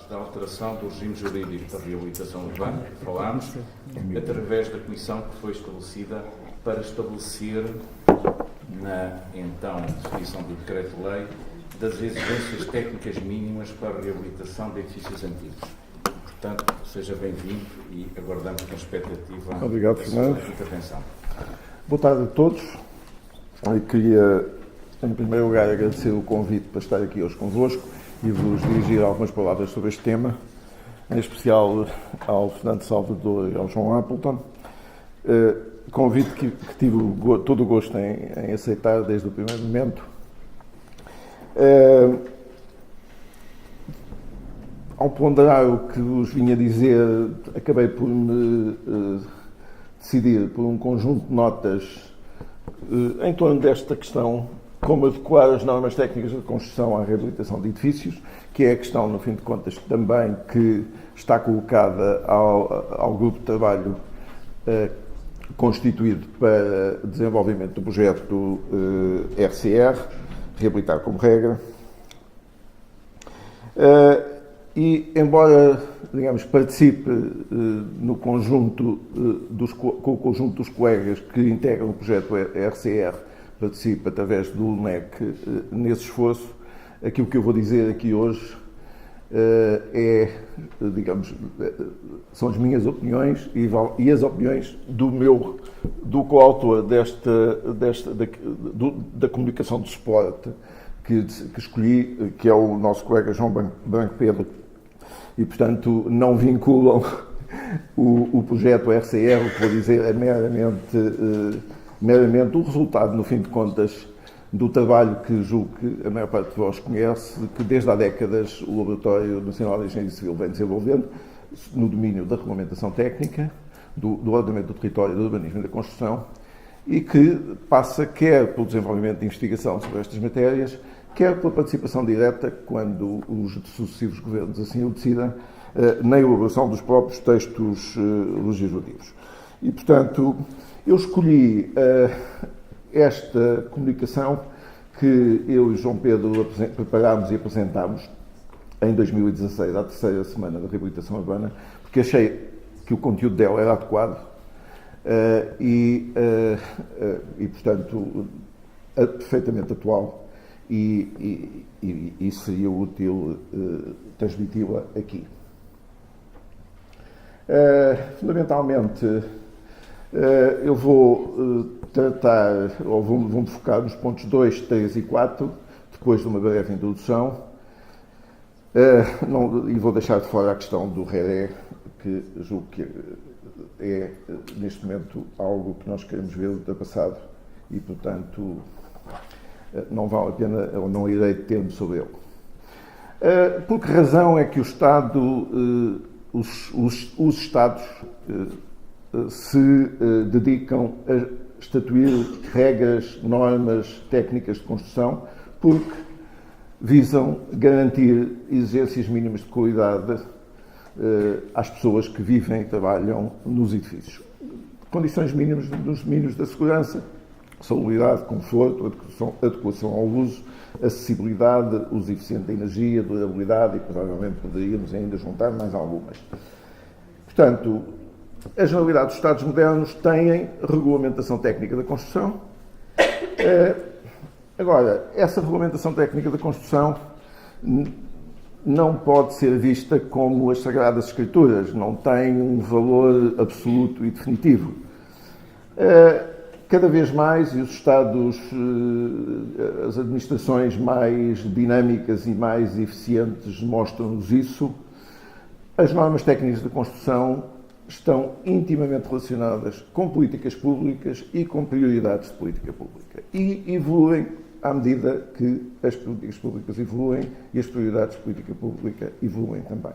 da alteração do regime jurídico da reabilitação urbana, que falámos, através da comissão que foi estabelecida para estabelecer, na então definição do decreto-lei, das exigências técnicas mínimas para a reabilitação de edifícios antigos. Portanto, seja bem-vindo e aguardamos com expectativa Obrigado, a sua Fernando. intervenção. Boa tarde a todos. Eu queria, em primeiro lugar, agradecer o convite para estar aqui hoje convosco e vos dirigir algumas palavras sobre este tema, em especial ao Fernando Salvador e ao João Appleton. Convite que tive todo o gosto em aceitar desde o primeiro momento. Ao ponderar o que vos vinha dizer, acabei por me decidir por um conjunto de notas em torno desta questão, como adequar as normas técnicas de construção à reabilitação de edifícios, que é a questão, no fim de contas, também que está colocada ao grupo de trabalho constituído para desenvolvimento do projeto RCR, Reabilitar como Regra. E, embora, digamos, participe no conjunto com o conjunto dos colegas que integram o projeto RCR, participe através do LNEC nesse esforço, aquilo que eu vou dizer aqui hoje são as minhas opiniões e as opiniões do coautor da comunicação de suporte que escolhi, que é o nosso colega João Branco Pedro, e, portanto, não vinculam o projeto RCR. O que vou dizer é meramente o resultado, no fim de contas, do trabalho que julgo que a maior parte de vós conhece, que desde há décadas o Laboratório Nacional de Engenharia Civil vem desenvolvendo no domínio da regulamentação técnica, do ordenamento do território, do urbanismo e da construção, e que passa quer pelo desenvolvimento de investigação sobre estas matérias, quer pela participação direta, quando os sucessivos governos assim o decidam, na elaboração dos próprios textos legislativos. E, portanto, eu escolhi esta comunicação que eu e João Pedro preparámos e apresentámos em 2016, à terceira semana da reabilitação urbana, porque achei que o conteúdo dela era adequado e, portanto, perfeitamente atual e seria útil transmiti-la aqui. Fundamentalmente, eu vou tratar, ou vou-me focar nos pontos 2, 3 e 4, depois de uma breve introdução, e vou deixar de fora a questão do RERE, que julgo que é, neste momento, algo que nós queremos ver ultrapassado e, portanto, não vale a pena, ou não irei deter-me sobre ele. Por que razão é que o Estado, os Estados se dedicam a estatuir regras, normas técnicas de construção? Porque visam garantir exigências mínimas de qualidade às pessoas que vivem e trabalham nos edifícios. Condições mínimas nos domínios da segurança, salubridade, conforto, adequação ao uso, acessibilidade, uso eficiente da energia, durabilidade, e provavelmente poderíamos ainda juntar mais algumas. Portanto, a generalidade dos Estados modernos têm regulamentação técnica da construção. Agora, essa regulamentação técnica da construção não pode ser vista como as Sagradas Escrituras, não tem um valor absoluto e definitivo. Cada vez mais, e os Estados, as administrações mais dinâmicas e mais eficientes mostram-nos isso, as normas técnicas de construção estão intimamente relacionadas com políticas públicas e com prioridades de política pública. E evoluem à medida que as políticas públicas evoluem e as prioridades de política pública evoluem também.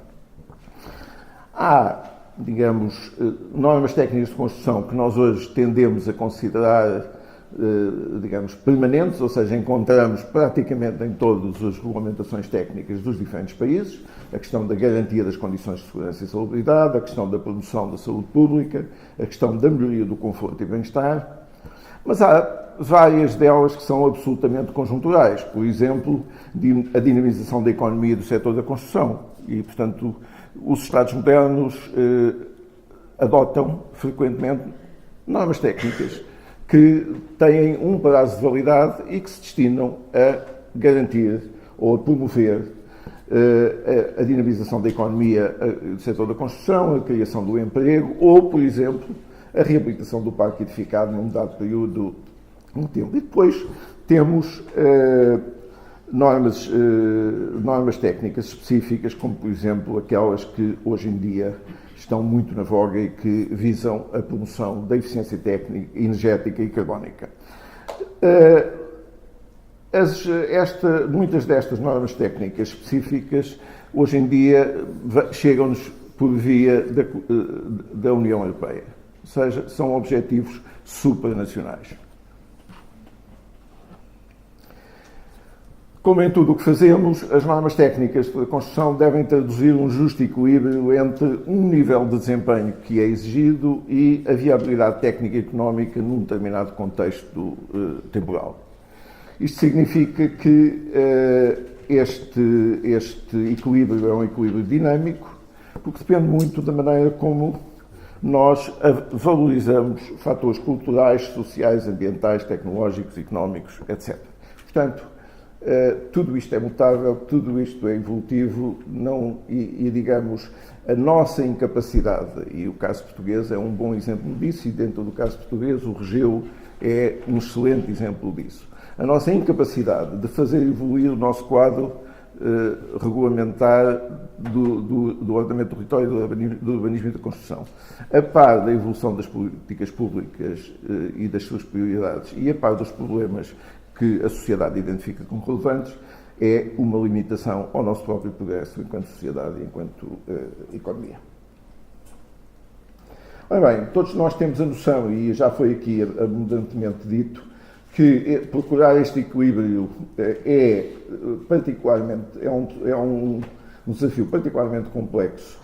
Há, digamos, normas técnicas de construção que nós hoje tendemos a considerar, digamos, permanentes, ou seja, encontramos praticamente em todas as regulamentações técnicas dos diferentes países, a questão da garantia das condições de segurança e salubridade, a questão da promoção da saúde pública, a questão da melhoria do conforto e bem-estar, mas há várias delas que são absolutamente conjunturais. Por exemplo, a dinamização da economia do setor da construção. E, portanto, os Estados modernos adotam frequentemente normas técnicas que têm um prazo de validade e que se destinam a garantir ou a promover a dinamização da economia do setor da construção, a criação do emprego ou, por exemplo, a reabilitação do parque edificado num dado período de tempo. E depois temos normas técnicas específicas, como, por exemplo, aquelas que hoje em dia estão muito na voga e que visam a promoção da eficiência técnica, energética e carbónica. Muitas destas normas técnicas específicas, hoje em dia, chegam-nos por via da União Europeia, ou seja, são objetivos supranacionais. Como em tudo o que fazemos, as normas técnicas de construção devem traduzir um justo equilíbrio entre um nível de desempenho que é exigido e a viabilidade técnica e económica num determinado contexto temporal. Isto significa que este equilíbrio é um equilíbrio dinâmico, porque depende muito da maneira como nós valorizamos fatores culturais, sociais, ambientais, tecnológicos, económicos, etc. Portanto, tudo isto é mutável, tudo isto é evolutivo, digamos, a nossa incapacidade, e o caso português é um bom exemplo disso, e dentro do caso português o Regeu é um excelente exemplo disso. A nossa incapacidade de fazer evoluir o nosso quadro regulamentar do ordenamento do território e do urbanismo e da construção, a par da evolução das políticas públicas e das suas prioridades e a par dos problemas que a sociedade identifica como relevantes, é uma limitação ao nosso próprio progresso enquanto sociedade e enquanto economia. Ora bem, todos nós temos a noção, e já foi aqui abundantemente dito, que procurar este equilíbrio é um desafio particularmente complexo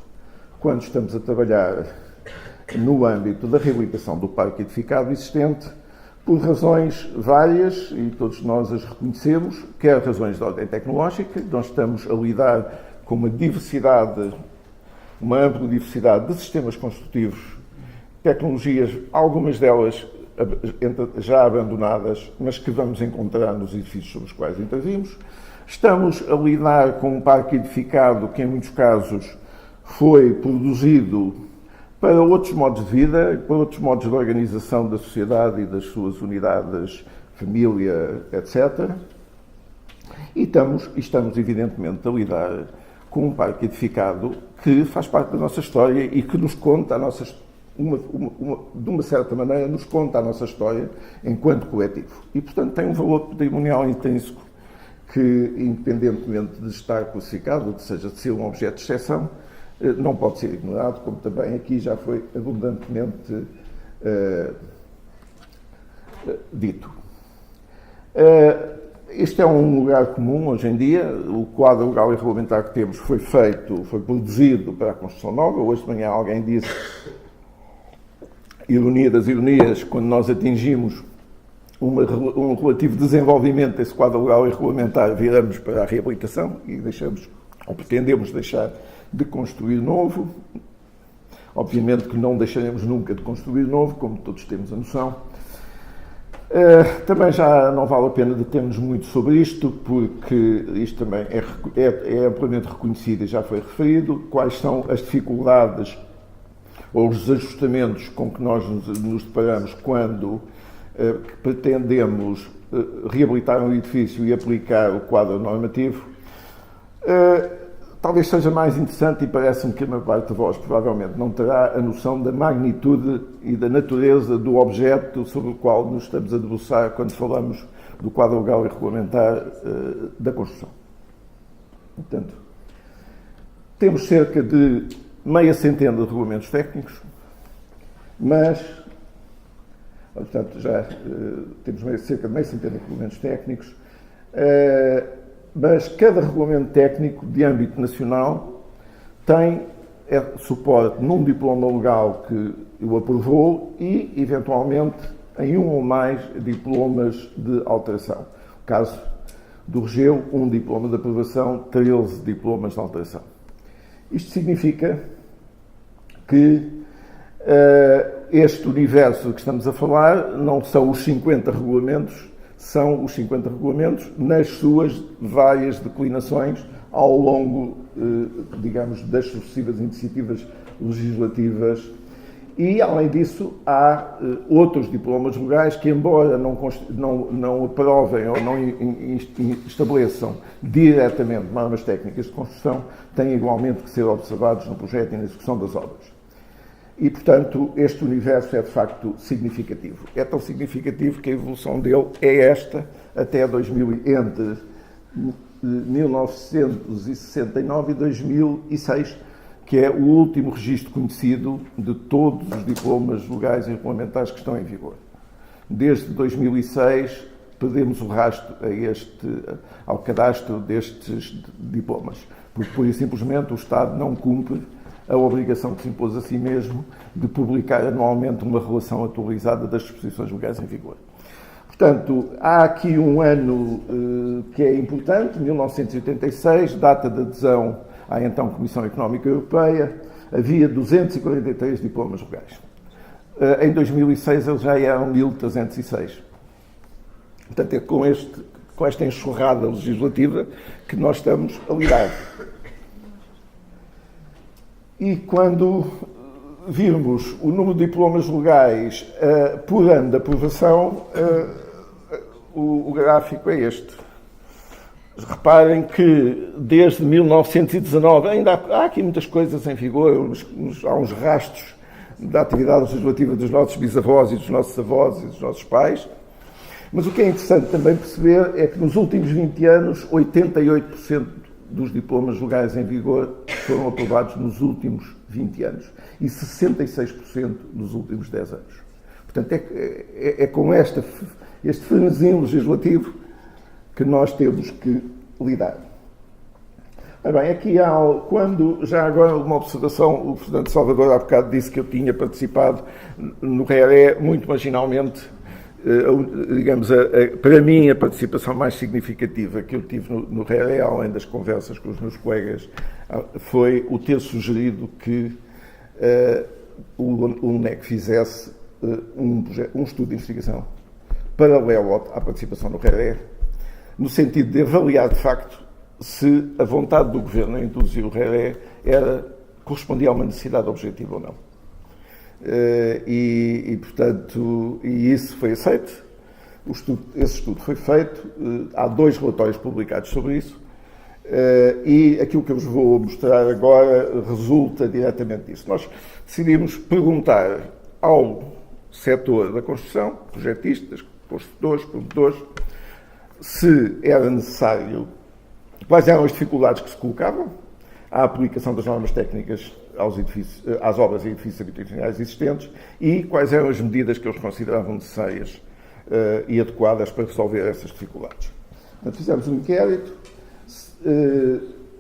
quando estamos a trabalhar no âmbito da reabilitação do parque edificado existente, por razões várias, e todos nós as reconhecemos, quer razões de ordem tecnológica, nós estamos a lidar com uma ampla diversidade de sistemas construtivos, tecnologias, algumas delas já abandonadas, mas que vamos encontrar nos edifícios sobre os quais intervimos. Estamos a lidar com um parque edificado que, em muitos casos, foi produzido para outros modos de vida, para outros modos de organização da sociedade e das suas unidades, família, etc. E estamos evidentemente, a lidar com um parque edificado que faz parte da nossa história e que nos conta de uma certa maneira, nos conta a nossa história enquanto coletivo. E, portanto, tem um valor patrimonial intrínseco que, independentemente de estar classificado, ou seja, de ser um objeto de exceção, não pode ser ignorado, como também aqui já foi abundantemente dito. Este é um lugar comum hoje em dia. O quadro legal e regulamentar que temos foi produzido para a construção nova. Hoje de manhã alguém disse, ironia das ironias, quando nós atingimos um relativo desenvolvimento desse quadro legal e regulamentar, viramos para a reabilitação e pretendemos deixar de construir novo. Obviamente que não deixaremos nunca de construir novo, como todos temos a noção. Também já não vale a pena determos muito sobre isto, porque isto também é amplamente reconhecido e já foi referido. Quais são as dificuldades ou os ajustamentos com que nós nos deparamos quando pretendemos reabilitar um edifício e aplicar o quadro normativo? Talvez seja mais interessante, e parece-me que a maior parte de vós provavelmente não terá a noção da magnitude e da natureza do objeto sobre o qual nos estamos a debruçar quando falamos do quadro legal e regulamentar da construção. Portanto, temos cerca de meia centena de regulamentos técnicos, mas, portanto, já temos cerca de meia centena de regulamentos técnicos, mas cada regulamento técnico de âmbito nacional tem suporte num diploma legal que o aprovou e, eventualmente, em um ou mais diplomas de alteração. No caso do Regeu, um diploma de aprovação, 13 diplomas de alteração. Isto significa que este universo que estamos a falar não são os 50 regulamentos, são os 50 regulamentos nas suas várias declinações ao longo, digamos, das sucessivas iniciativas legislativas. E, além disso, há outros diplomas legais que, embora não aprovem ou não estabeleçam diretamente normas técnicas de construção, têm igualmente que ser observados no projeto e na execução das obras. E, portanto, este universo é, de facto, significativo. É tão significativo que a evolução dele é esta até entre 1969 e 2006, que é o último registro conhecido de todos os diplomas legais e regulamentares que estão em vigor. Desde 2006, perdemos o rastro ao cadastro destes diplomas, porque, pura e simplesmente, o Estado não cumpre a obrigação que se impôs a si mesmo de publicar anualmente uma relação atualizada das disposições legais em vigor. Portanto, há aqui um ano que é importante, 1986, data de adesão à então Comissão Económica Europeia. Havia 243 diplomas legais. Em 2006 eles já eram 1.306. Portanto, é com esta enxurrada legislativa que nós estamos a lidar. E quando virmos o número de diplomas legais por ano de aprovação, o gráfico é este. Reparem que desde 1919, ainda há aqui muitas coisas em vigor, há uns rastros da atividade legislativa dos nossos bisavós e dos nossos avós e dos nossos pais, mas o que é interessante também perceber é que nos últimos 20 anos, 88% dos diplomas legais em vigor foram aprovados nos últimos 20 anos e 66% nos últimos 10 anos. Portanto, é com este frenesim legislativo que nós temos que lidar. Ora bem, aqui já agora uma observação, o Fernando Salvador há bocado disse que eu tinha participado no RERE muito marginalmente. Digamos, para mim, a participação mais significativa que eu tive no RERE, além das conversas com os meus colegas, foi o ter sugerido que o UNEC fizesse um estudo de investigação paralelo à participação no RERE, no sentido de avaliar, de facto, se a vontade do Governo em introduzir o RERE correspondia a uma necessidade objetiva ou não. Portanto, isso foi aceito, esse estudo foi feito, há 2 relatórios publicados sobre isso, e aquilo que eu vos vou mostrar agora resulta diretamente disso. Nós decidimos perguntar ao setor da construção, projetistas, construtores, promotores, se era necessário, quais eram as dificuldades que se colocavam à aplicação das normas técnicas às obras e edifícios habitacionais existentes e quais eram as medidas que eles consideravam necessárias e adequadas para resolver essas dificuldades. Portanto, fizemos um inquérito.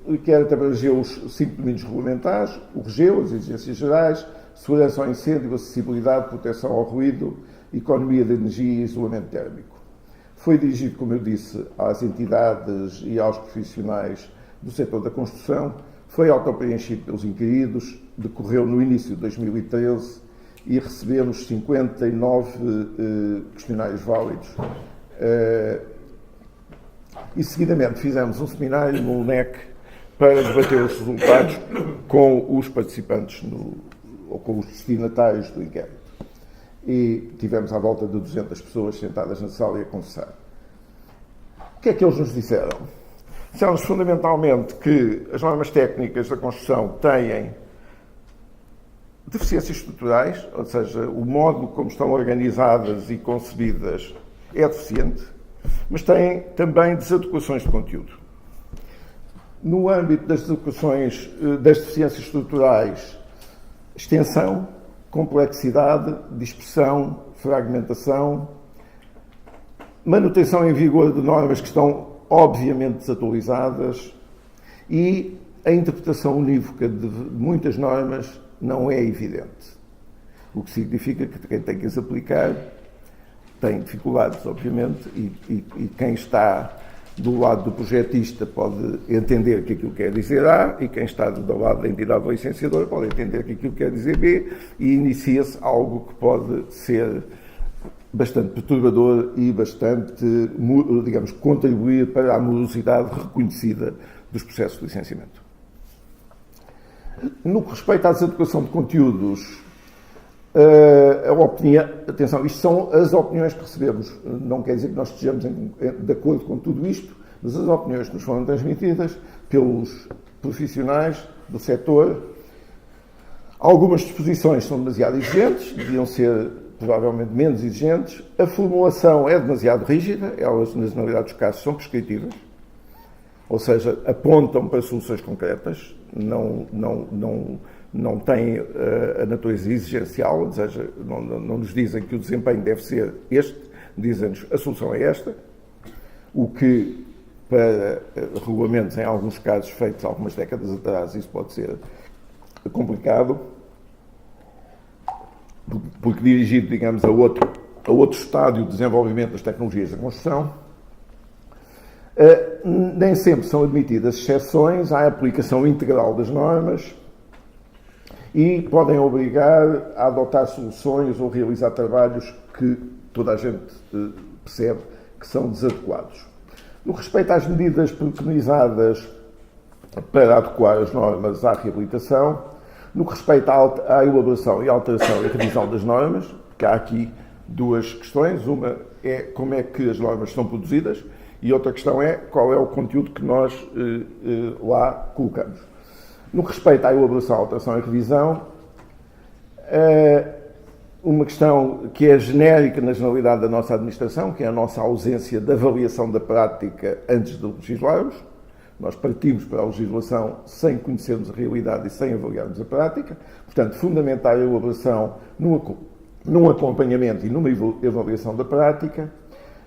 O inquérito abrangeu os 5 domínios regulamentares: o REGEU, as exigências gerais, segurança ao incêndio, acessibilidade, proteção ao ruído, economia de energia e isolamento térmico. Foi dirigido, como eu disse, às entidades e aos profissionais do setor da construção. Foi autopreenchido pelos inquiridos, decorreu no início de 2013 e recebemos 59 questionários válidos. E, seguidamente, fizemos um seminário no UNEC para debater os resultados com os participantes ou com os destinatários do inquérito. E tivemos à volta de 200 pessoas sentadas na sala e a conversar. O que é que eles nos disseram? Disseram-nos fundamentalmente que as normas técnicas da construção têm deficiências estruturais, ou seja, o modo como estão organizadas e concebidas é deficiente, mas têm também desadequações de conteúdo. No âmbito das desadequações, das deficiências estruturais, extensão, complexidade, dispersão, fragmentação, manutenção em vigor de normas que estão obviamente desatualizadas e a interpretação unívoca de muitas normas não é evidente. O que significa que quem tem que as aplicar tem dificuldades, obviamente, e quem está do lado do projetista pode entender que aquilo quer dizer A e quem está do lado da entidade licenciadora pode entender que aquilo quer dizer B e inicia-se algo que pode ser bastante perturbador e bastante, digamos, contribuir para a morosidade reconhecida dos processos de licenciamento. No que respeita à desadequação de conteúdos, a opinião, atenção, isto são as opiniões que recebemos, não quer dizer que nós estejamos de acordo com tudo isto, mas as opiniões que nos foram transmitidas pelos profissionais do setor, algumas disposições são demasiado exigentes, deviam ser provavelmente menos exigentes, a formulação é demasiado rígida, elas, na generalidade dos casos, são prescritivas, ou seja, apontam para soluções concretas, não têm a natureza exigencial, ou seja, não nos dizem que o desempenho deve ser este, dizem-nos a solução é esta, o que para regulamentos, em alguns casos feitos algumas décadas atrás, isso pode ser complicado, porque dirigido, digamos, a outro estádio de desenvolvimento das tecnologias da construção. Nem sempre são admitidas exceções à aplicação integral das normas e podem obrigar a adotar soluções ou realizar trabalhos que toda a gente percebe que são desadequados. No que respeita às medidas preconizadas para adequar as normas à reabilitação, no que respeita à elaboração e alteração e revisão das normas, que há aqui duas questões. Uma é como é que as normas são produzidas e outra questão é qual é o conteúdo que nós lá colocamos. No que respeita à elaboração, alteração e revisão, uma questão que é genérica na generalidade da nossa administração, que é a nossa ausência de avaliação da prática antes de legislarmos. Nós partimos para a legislação sem conhecermos a realidade e sem avaliarmos a prática. Portanto, fundamentar a elaboração num acompanhamento e numa avaliação da prática.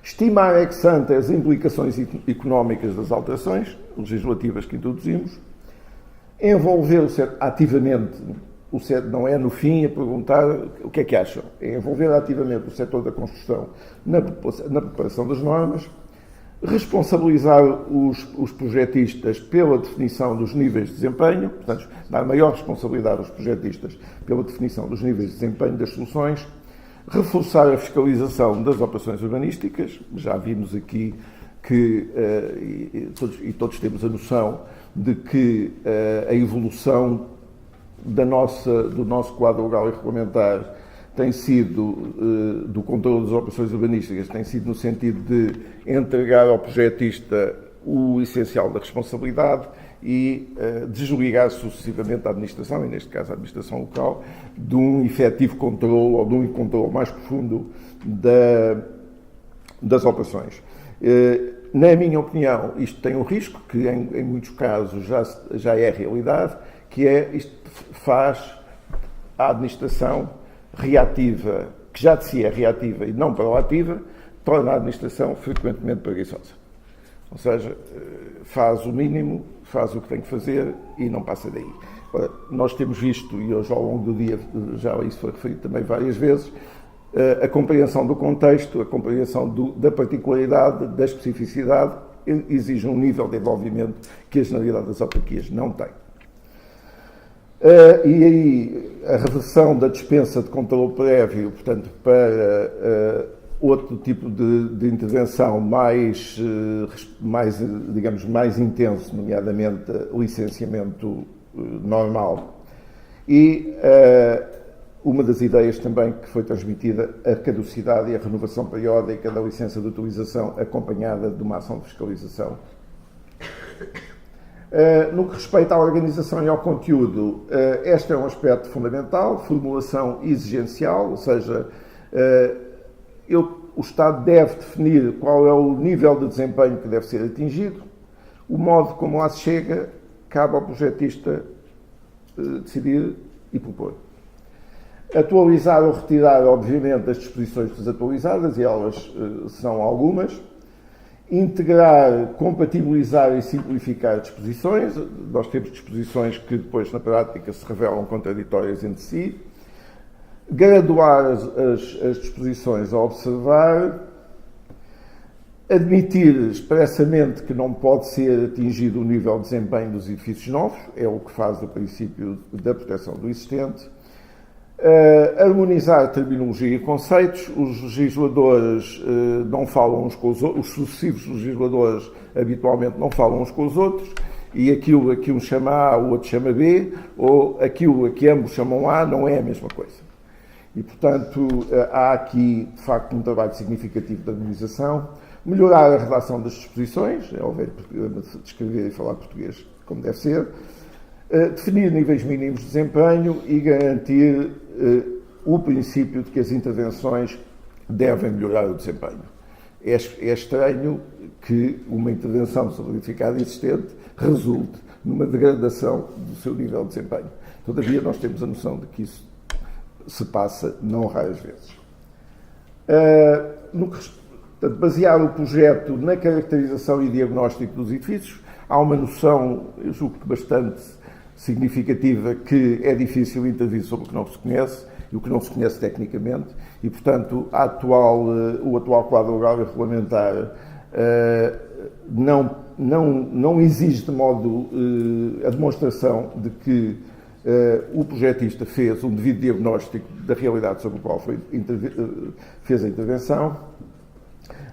Estimar ex ante as implicações económicas das alterações legislativas que introduzimos. Envolver o setor ativamente, não é no fim a perguntar o que é que acham, é envolver ativamente o setor da construção na preparação das normas. Responsabilizar os projetistas pela definição dos níveis de desempenho, portanto, dar maior responsabilidade aos projetistas pela definição dos níveis de desempenho das soluções, reforçar a fiscalização das operações urbanísticas, já vimos aqui que, todos temos a noção de que a evolução do nosso quadro legal e regulamentar tem sido, do controle das operações urbanísticas, tem sido no sentido de entregar ao projetista o essencial da responsabilidade e desligar sucessivamente a administração, e neste caso a administração local, de um efetivo controle ou de um controle mais profundo das operações. Na minha opinião, isto tem um risco, que em muitos casos já é realidade, que é isto faz a administração reativa, que já de si é reativa e não proativa, torna a administração frequentemente preguiçosa. Ou seja, faz o mínimo, faz o que tem que fazer e não passa daí. Ora, nós temos visto, e hoje ao longo do dia já isso foi referido também várias vezes, a compreensão do contexto, a compreensão da particularidade, da especificidade, exige um nível de envolvimento que a generalidade das autarquias não tem. E aí a reversão da dispensa de controle prévio, portanto, para outro tipo de intervenção mais, digamos, mais intenso, nomeadamente licenciamento normal. E uma das ideias também que foi transmitida, a caducidade e a renovação periódica da licença de utilização acompanhada de uma ação de fiscalização. No que respeita à organização e ao conteúdo, este é um aspecto fundamental, formulação exigencial, ou seja, o Estado deve definir qual é o nível de desempenho que deve ser atingido, o modo como lá se chega, cabe ao projetista decidir e propor. Atualizar ou retirar, obviamente, as disposições desatualizadas, e elas são algumas. Integrar, compatibilizar e simplificar disposições. Nós temos disposições que depois, na prática, se revelam contraditórias entre si. Graduar as disposições a observar. Admitir expressamente que não pode ser atingido o nível de desempenho dos edifícios novos, é o que faz o princípio da proteção do existente. Harmonizar terminologia e conceitos. Os legisladores não falam uns com os outros, os sucessivos legisladores habitualmente não falam uns com os outros, e aquilo a que um chama A, o outro chama B, ou aquilo a que ambos chamam A, não é a mesma coisa. E, portanto, há aqui, de facto, um trabalho significativo de harmonização. Melhorar a redação das disposições, é ouvir de escrever e falar português como deve ser. Definir níveis mínimos de desempenho e garantir o princípio de que as intervenções devem melhorar o desempenho. É estranho que uma intervenção sobre o edificado existente resulte numa degradação do seu nível de desempenho. Todavia, nós temos a noção de que isso se passa não raras vezes. Portanto, basear o projeto na caracterização e diagnóstico dos edifícios. Há uma noção, eu julgo que bastante significativa, que é difícil intervir sobre o que não se conhece e o que não se conhece tecnicamente, e, portanto, o atual quadro legal e regulamentar não exige de modo a demonstração de que o projetista fez um devido diagnóstico da realidade sobre a qual fez a intervenção.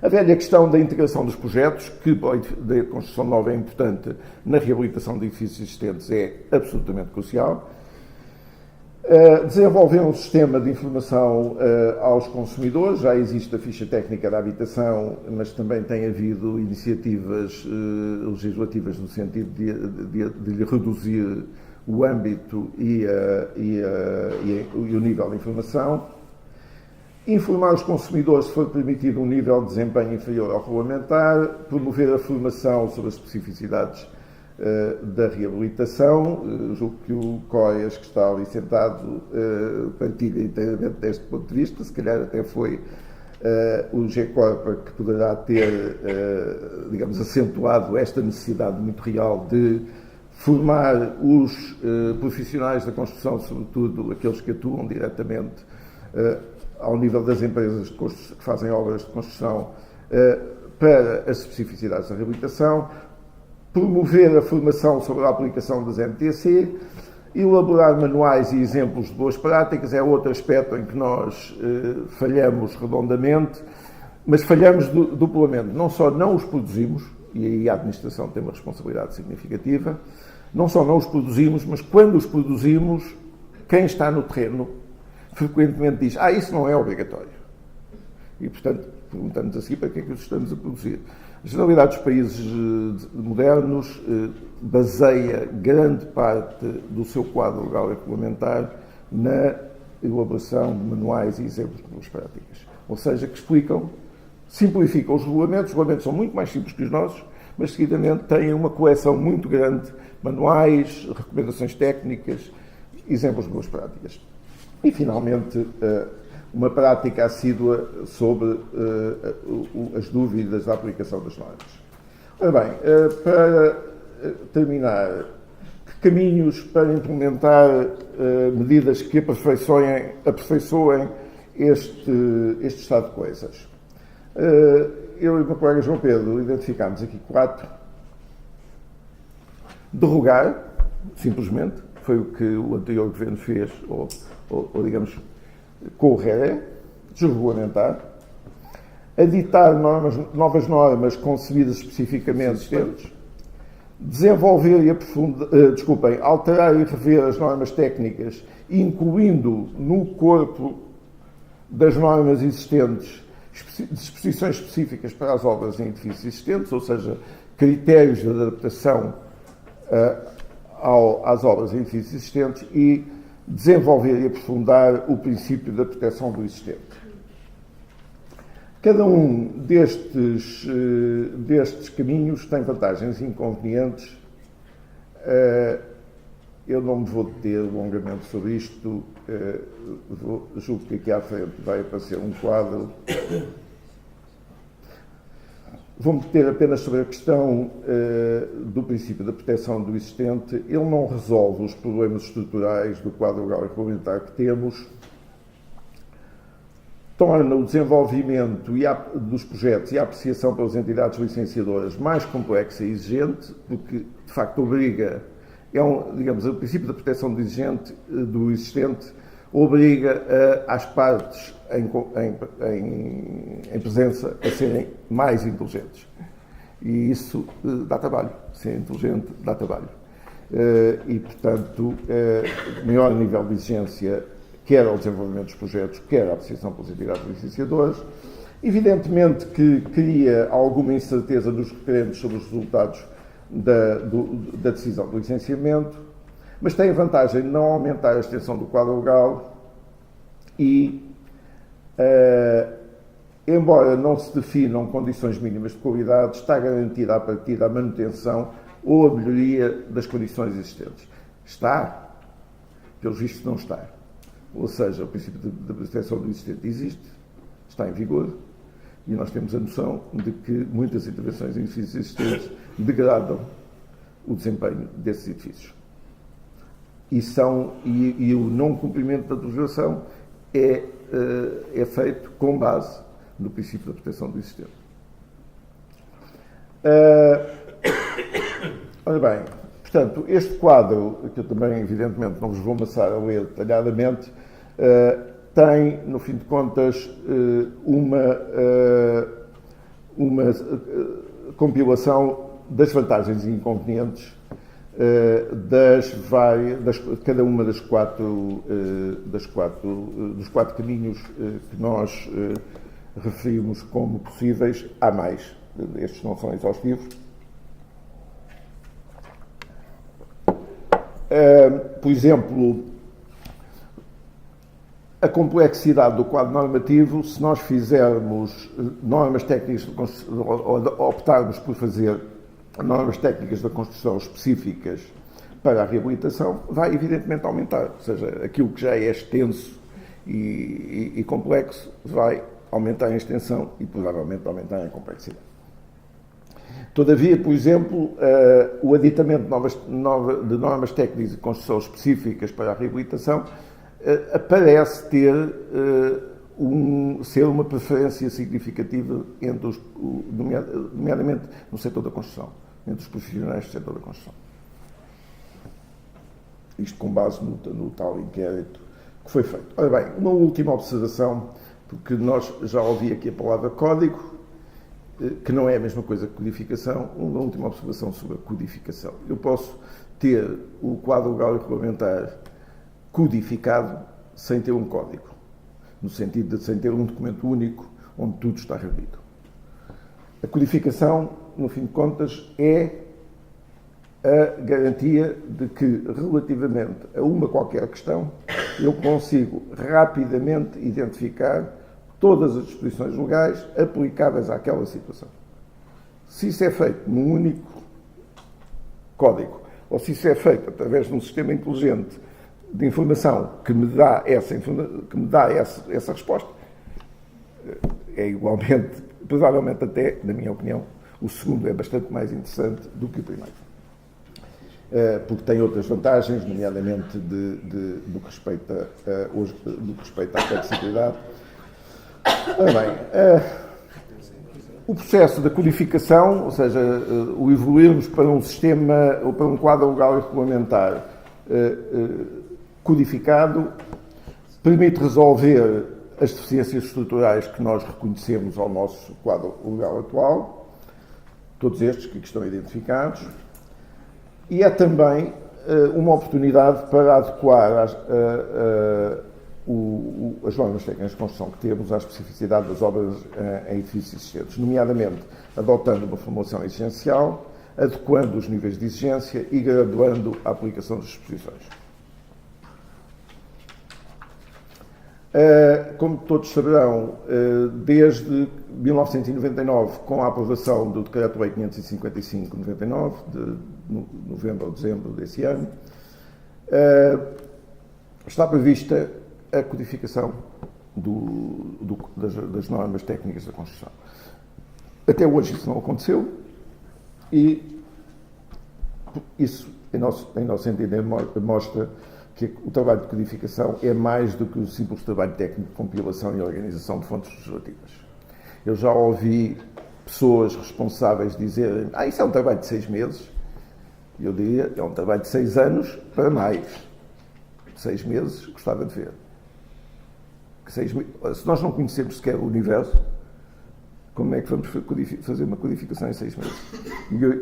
A velha questão da integração dos projetos, que da construção nova é importante na reabilitação de edifícios existentes, é absolutamente crucial. Desenvolver um sistema de informação aos consumidores. Já existe a ficha técnica da habitação, mas também tem havido iniciativas legislativas no sentido de lhe reduzir o âmbito e o nível de informação. Informar os consumidores, se for permitido, um nível de desempenho inferior ao regulamentar. Promover a formação sobre as especificidades da reabilitação. Julgo que o COIAS, que está ali sentado, partilha inteiramente deste ponto de vista. Se calhar até foi o GECORPA que poderá ter, digamos, acentuado esta necessidade muito real de formar os profissionais da construção, sobretudo aqueles que atuam diretamente ao nível das empresas que fazem obras de construção, para as especificidades da reabilitação. Promover a formação sobre a aplicação das NTC. Elaborar manuais e exemplos de boas práticas é outro aspecto em que nós falhamos redondamente, mas falhamos duplamente. Não só não os produzimos, e aí a administração tem uma responsabilidade significativa, não só não os produzimos, mas quando os produzimos, quem está no terreno frequentemente diz: isso não é obrigatório. E, portanto, perguntamos assim: para que é que os estamos a produzir? A generalidade dos países modernos baseia grande parte do seu quadro legal e regulamentar na elaboração de manuais e exemplos de boas práticas. Ou seja, que simplificam os regulamentos. Os regulamentos são muito mais simples que os nossos, mas seguidamente têm uma coleção muito grande de manuais, recomendações técnicas, exemplos de boas práticas. E, finalmente, uma prática assídua sobre as dúvidas da aplicação das normas. Ora bem, para terminar, que caminhos para implementar medidas que aperfeiçoem este estado de coisas? Eu e o meu colega João Pedro identificámos aqui 4. Derrogar, simplesmente, foi o que o anterior governo fez, ou digamos, correr, desregulamentar. Editar novas normas concebidas especificamente existentes. Desenvolver e alterar e rever as normas técnicas, incluindo no corpo das normas existentes disposições específicas para as obras em edifícios existentes, ou seja, critérios de adaptação às obras em edifícios existentes, e desenvolver e aprofundar o princípio da proteção do existente. Cada um destes caminhos tem vantagens e inconvenientes. Eu não me vou deter longamente sobre isto. Julgo que aqui à frente vai aparecer um quadro. Vou-me deter apenas sobre a questão do princípio da proteção do existente. Ele não resolve os problemas estruturais do quadro legal e regulamentar que temos. torna o desenvolvimento dos projetos e a apreciação pelas entidades licenciadoras mais complexa e exigente, porque, de facto, obriga, digamos, o princípio da proteção do existente obriga às partes em presença a serem mais inteligentes. E isso dá trabalho. Ser inteligente dá trabalho. E, portanto, maior nível de exigência, quer ao desenvolvimento dos projetos, quer à apreciação pelas entidades licenciadoras. Evidentemente que cria alguma incerteza dos requerentes sobre os resultados da decisão do licenciamento, mas tem a vantagem de não aumentar a extensão do quadro legal e, embora não se definam condições mínimas de qualidade, está garantida a partir da manutenção ou a melhoria das condições existentes. Está? Pelos vistos não está. Ou seja, o princípio da proteção do existente existe, está em vigor, e nós temos a noção de que muitas intervenções em edifícios existentes degradam o desempenho desses edifícios. E o não cumprimento da legislação é feito com base no princípio da proteção do existente. Ora bem, portanto, este quadro, que eu também, evidentemente, não vos vou amassar a ler detalhadamente, tem, no fim de contas, uma compilação das vantagens e inconvenientes de cada uma dos quatro caminhos que nós referimos como possíveis. Há mais, estes não são exaustivos. Por exemplo, a complexidade do quadro normativo, se nós fizermos normas técnicas ou optarmos por fazer normas técnicas da construção específicas para a reabilitação, vai evidentemente aumentar. Ou seja, aquilo que já é extenso e complexo vai aumentar em extensão e provavelmente aumentar em complexidade. Todavia, por exemplo, o aditamento de normas técnicas de construção específicas para a reabilitação parece ser uma preferência significativa nomeadamente no setor da construção, entre os profissionais do setor da construção. Isto com base no tal inquérito que foi feito. Ora bem, uma última observação, porque nós já ouvi aqui a palavra código, que não é a mesma coisa que codificação. Uma última observação sobre a codificação. Eu posso ter o quadro legal e regulamentar codificado sem ter um código, no sentido de sem ter um documento único onde tudo está reunido. A codificação, no fim de contas, é a garantia de que, relativamente a uma qualquer questão, eu consigo rapidamente identificar todas as disposições legais aplicáveis àquela situação. Se isso é feito num único código, ou se isso é feito através de um sistema inteligente de informação que me dá essa resposta, é igualmente, provavelmente até, na minha opinião, o segundo é bastante mais interessante do que o primeiro. Porque tem outras vantagens, nomeadamente do que respeita à flexibilidade. Ora bem, o processo da codificação, ou seja, o evoluirmos para um sistema ou para um quadro legal e regulamentar codificado, permite resolver as deficiências estruturais que nós reconhecemos ao nosso quadro legal atual, todos estes que estão identificados, e é também uma oportunidade para adequar as normas técnicas de construção que temos à especificidade das obras em edifícios existentes, nomeadamente adotando uma formulação exigencial, adequando os níveis de exigência e graduando a aplicação das disposições. Como todos saberão, desde 1999, com a aprovação do Decreto-Lei 555/99, de novembro ou dezembro desse ano, está prevista a codificação das normas técnicas da construção. Até hoje isso não aconteceu e isso, em nosso entender, mostra que o trabalho de codificação é mais do que o simples trabalho técnico de compilação e organização de fontes legislativas. Eu já ouvi pessoas responsáveis dizerem: isso é um trabalho de 6 meses. Eu diria: é um trabalho de 6 anos para mais. 6 meses, gostava de ver. Se nós não conhecemos sequer o universo, como é que vamos fazer uma codificação em 6 meses?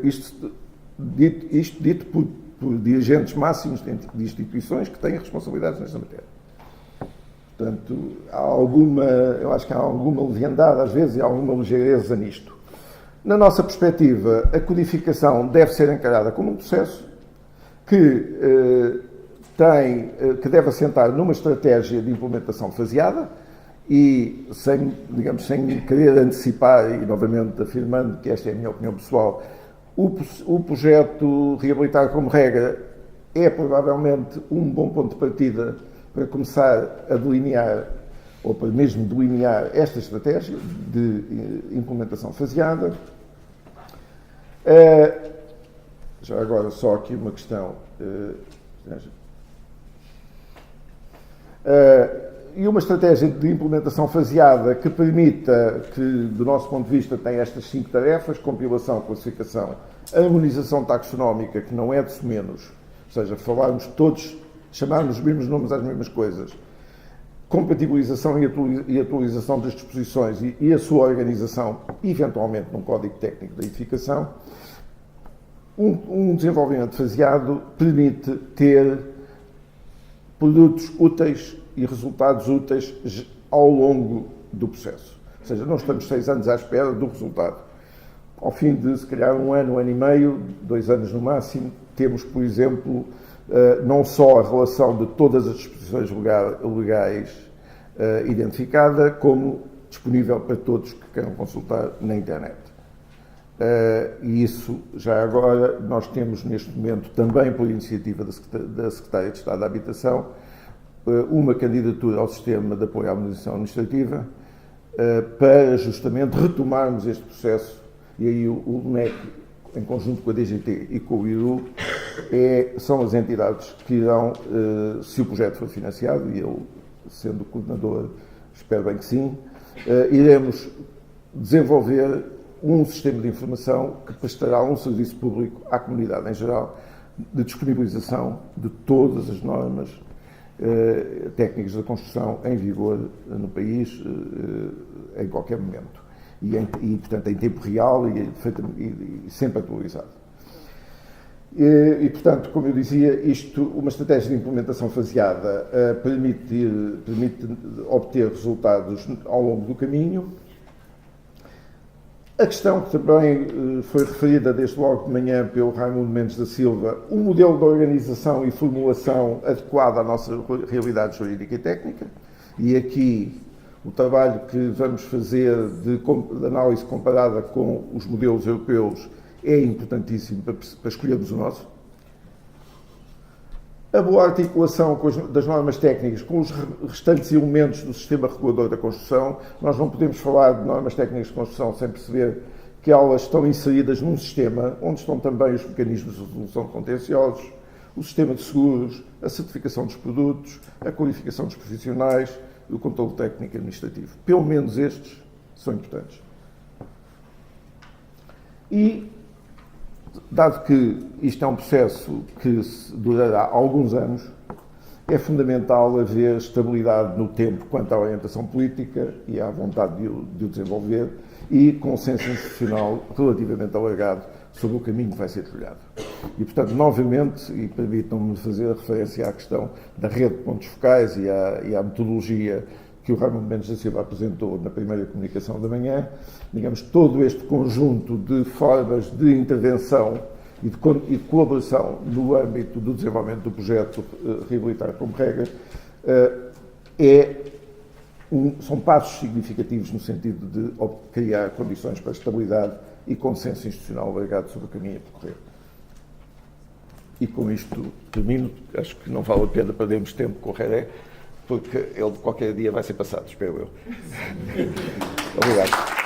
Isto dito por dirigentes máximos de instituições que têm responsabilidades nesta matéria. Portanto, eu acho que há alguma leviandade, às vezes, e há alguma ligeireza nisto. Na nossa perspectiva, a codificação deve ser encarada como um processo que deve assentar numa estratégia de implementação faseada e, sem querer antecipar, e novamente afirmando que esta é a minha opinião pessoal, o projeto Reabilitar como Regra é provavelmente um bom ponto de partida para começar a delinear, ou para mesmo delinear esta estratégia de implementação faseada. Já agora, só aqui uma questão. E uma estratégia de implementação faseada que permita que, do nosso ponto de vista, tem estas 5 tarefas: compilação, classificação, harmonização taxonómica, que não é de menos, ou seja, falarmos todos, chamarmos os mesmos nomes às mesmas coisas, compatibilização e atualização das disposições e a sua organização, eventualmente num código técnico de edificação. Um desenvolvimento faseado permite ter produtos úteis e resultados úteis ao longo do processo. Ou seja, não estamos 6 anos à espera do resultado. Ao fim de, se calhar, 1 ano, 1 ano e meio, 2 anos no máximo, temos, por exemplo, não só a relação de todas as disposições legais identificada, como disponível para todos que queiram consultar na internet. E isso, já agora, nós temos neste momento, também por iniciativa da Secretária de Estado da Habitação, uma candidatura ao Sistema de Apoio à Harmonização Administrativa para justamente retomarmos este processo. E aí o NEC, em conjunto com a DGT e com o IRU, são as entidades que irão, se o projeto for financiado, e eu, sendo coordenador, espero bem que sim, iremos desenvolver um sistema de informação que prestará um serviço público à comunidade em geral, de disponibilização de todas as normas técnicas da construção em vigor no país em qualquer momento e portanto em tempo real e sempre atualizado. E portanto, como eu dizia, uma estratégia de implementação faseada permite obter resultados ao longo do caminho. A questão que também foi referida desde logo de manhã pelo Raimundo Mendes da Silva, um modelo de organização e formulação adequado à nossa realidade jurídica e técnica, e aqui o trabalho que vamos fazer de análise comparada com os modelos europeus é importantíssimo para escolhermos o nosso. A boa articulação das normas técnicas com os restantes elementos do sistema regulador da construção. Nós não podemos falar de normas técnicas de construção sem perceber que elas estão inseridas num sistema onde estão também os mecanismos de resolução de contenciosos, o sistema de seguros, a certificação dos produtos, a qualificação dos profissionais e o controle técnico administrativo. Pelo menos estes são importantes. E, dado que isto é um processo que durará alguns anos, é fundamental haver estabilidade no tempo quanto à orientação política e à vontade de o desenvolver e consenso institucional relativamente alargado sobre o caminho que vai ser trilhado. E, portanto, novamente, e permitam-me fazer referência à questão da rede de pontos focais e à metodologia que o Raimundo Mendes da Silva apresentou na primeira comunicação da manhã, digamos, todo este conjunto de formas de intervenção e de colaboração no âmbito do desenvolvimento do projeto Reabilitar como Regra são passos significativos no sentido de criar condições para estabilidade e consenso institucional alargado sobre o caminho a percorrer. E com isto termino. Acho que não vale a pena perdermos tempo com o Reré, porque ele qualquer dia vai ser passado, espero eu. Obrigado.